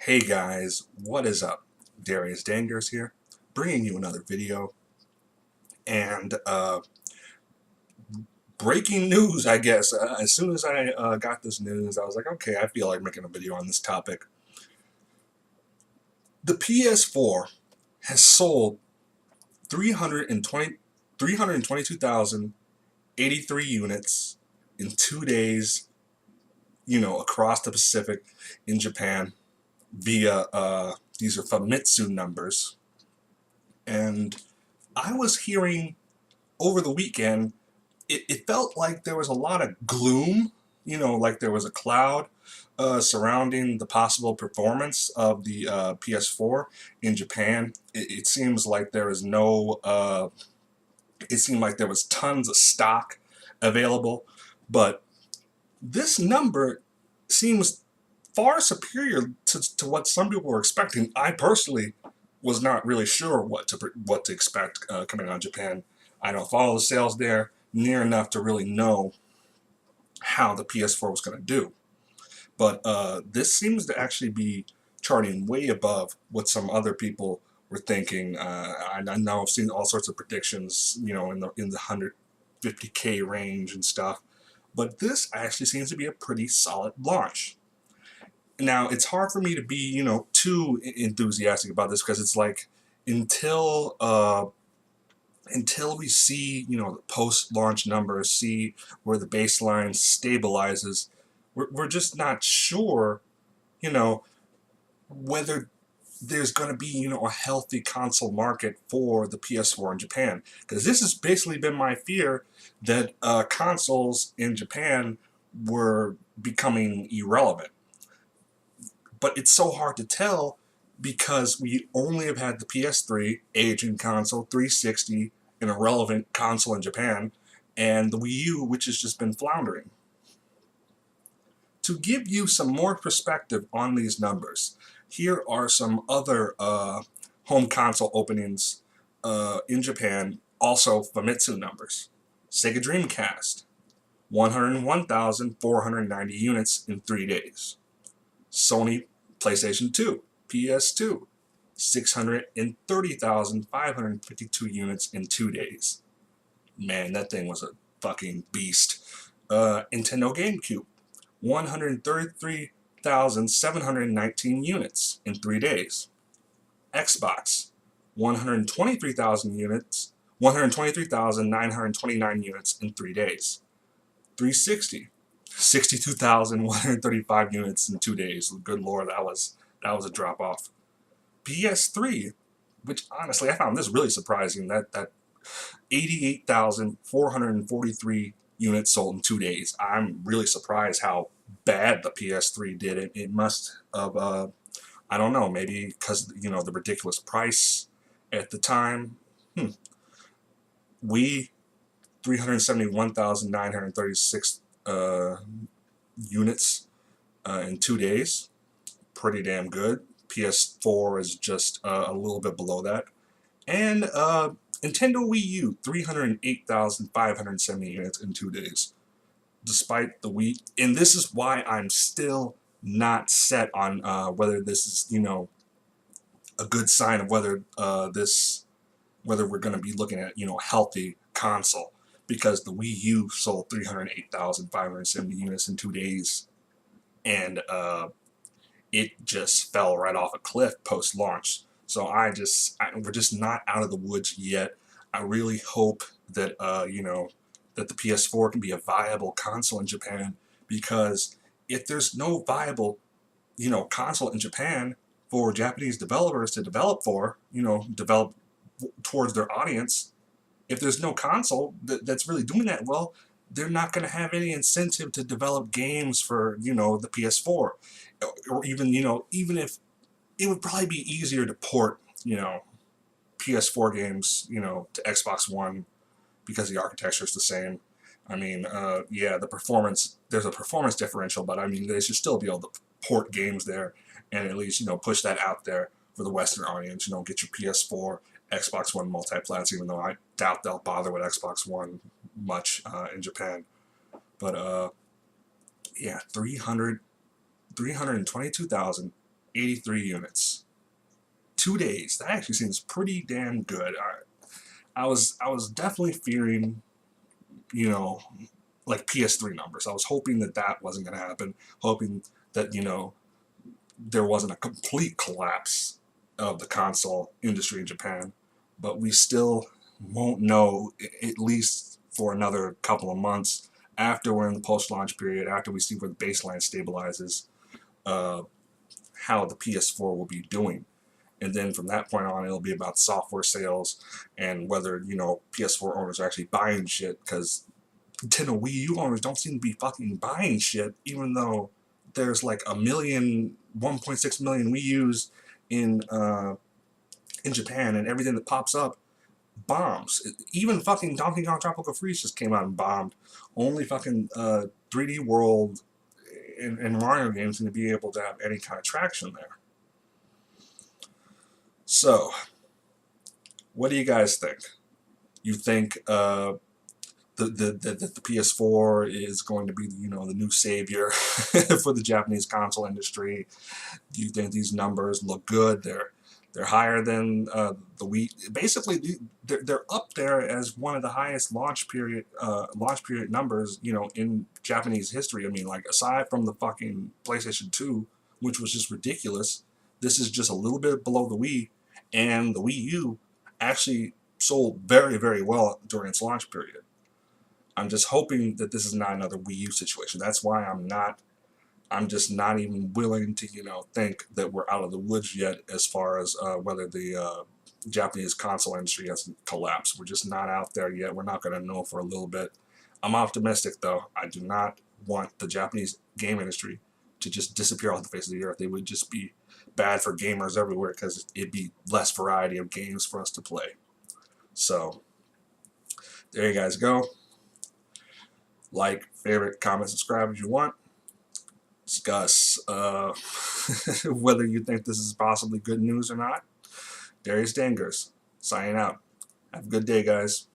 Hey guys, what is up? Darius Dangers here, bringing you another video, and breaking news, I guess. As soon as I got this news, I was like, okay, I feel like making a video on this topic. The PS4 has sold 322,083 units in 2 days, across the Pacific in Japan via, these are Famitsu numbers. And I was hearing over the weekend, it felt like there was a lot of gloom, like there was a cloud surrounding the possible performance of the PS4 in Japan. It seems like there is it seemed like there was tons of stock available, but this number seems far superior to what some people were expecting. I personally was not really sure what to expect coming out of Japan. I don't follow the sales there near enough to really know how the PS4 was going to do. But this seems to actually be charting way above what some other people were thinking. I know I've seen all sorts of predictions, in the 150K range and stuff. But this actually seems to be a pretty solid launch. Now, it's hard for me to be, too enthusiastic about this because it's like until we see, the post-launch numbers, see where the baseline stabilizes, we're just not sure, whether there's going to be, a healthy console market for the PS4 in Japan. Because this has basically been my fear, that consoles in Japan were becoming irrelevant. But it's so hard to tell because we only have had the PS3, aging console, 360, an irrelevant console in Japan, and the Wii U, which has just been floundering. To give you some more perspective on these numbers, here are some other home console openings in Japan, also Famitsu numbers. Sega Dreamcast, 101,490 units in 3 days. Sony PlayStation 2, PS2, 630,552 units in 2 days. Man, that thing was a fucking beast. Nintendo GameCube, 133,719 units in 3 days. Xbox, 123,000 units, 123,929 units in 3 days. 360, 62,135 units in 2 days. Good Lord, that was a drop off. PS3, which honestly I found this really surprising, that 88,443 units sold in 2 days. I'm really surprised how bad the PS3 did. It must have, I don't know, maybe because, the ridiculous price at the time. Wii, 371,936 units in 2 days. Pretty damn good. PS4 is just a little bit below that. And Nintendo Wii U, 308,570 units in 2 days. Despite the Wii, and this is why I'm still not set on whether this is, a good sign of whether whether we're going to be looking at, a healthy console, because the Wii U sold 308,570 units in 2 days, and it just fell right off a cliff post-launch. So we're just not out of the woods yet. I really hope that that the PS4 can be a viable console in Japan, because if there's no viable, console in Japan for Japanese developers to develop towards their audience, if there's no console that's really doing that well, they're not going to have any incentive to develop games for, the PS4. Or even, even if it would probably be easier to port, PS4 games, to Xbox One, because the architecture is the same. I mean, yeah, there's a performance differential, but I mean, they should still be able to port games there and at least, push that out there for the Western audience. Get your PS4, Xbox One multi-plats, even though I doubt they'll bother with Xbox One much in Japan. But yeah, 322,000 83 units. 2 days. That actually seems pretty damn good. I was definitely fearing, you know, like PS3 numbers. I was hoping that that wasn't going to happen. Hoping that, you know, there wasn't a complete collapse of the console industry in Japan. But we still won't know, at least for another couple of months, after we're in the post-launch period, after we see where the baseline stabilizes, uh, how the PS4 will be doing. And then from that point on, it'll be about software sales and whether, you know, PS4 owners are actually buying shit, because Nintendo Wii U owners don't seem to be fucking buying shit, even though there's like 1.6 million Wii U's in Japan, and everything that pops up bombs. Even fucking Donkey Kong Tropical Freeze just came out and bombed. Only fucking 3D World and Mario games seem to be able to have any kind of traction there. So, what do you guys think? You think the PS4 is going to be, you know, the new savior for the Japanese console industry? Do you think these numbers look good? They're higher than the Wii. Basically, they're up there as one of the highest launch period numbers, you know, in Japanese history. I mean, like, aside from the fucking PlayStation 2, which was just ridiculous, this is just a little bit below the Wii, and the Wii U actually sold very, very well during its launch period. I'm just hoping that this is not another Wii U situation. That's why I'm just not even willing to, you know, think that we're out of the woods yet as far as whether the Japanese console industry has collapsed. We're just not out there yet. We're not going to know for a little bit. I'm optimistic, though. I do not want the Japanese game industry to just disappear off the face of the earth. It would just be bad for gamers everywhere, because it'd be less variety of games for us to play. So, there you guys go. Like, favorite, comment, subscribe if you want. Discuss whether you think this is possibly good news or not. Darius Dangers, signing out. Have a good day, guys.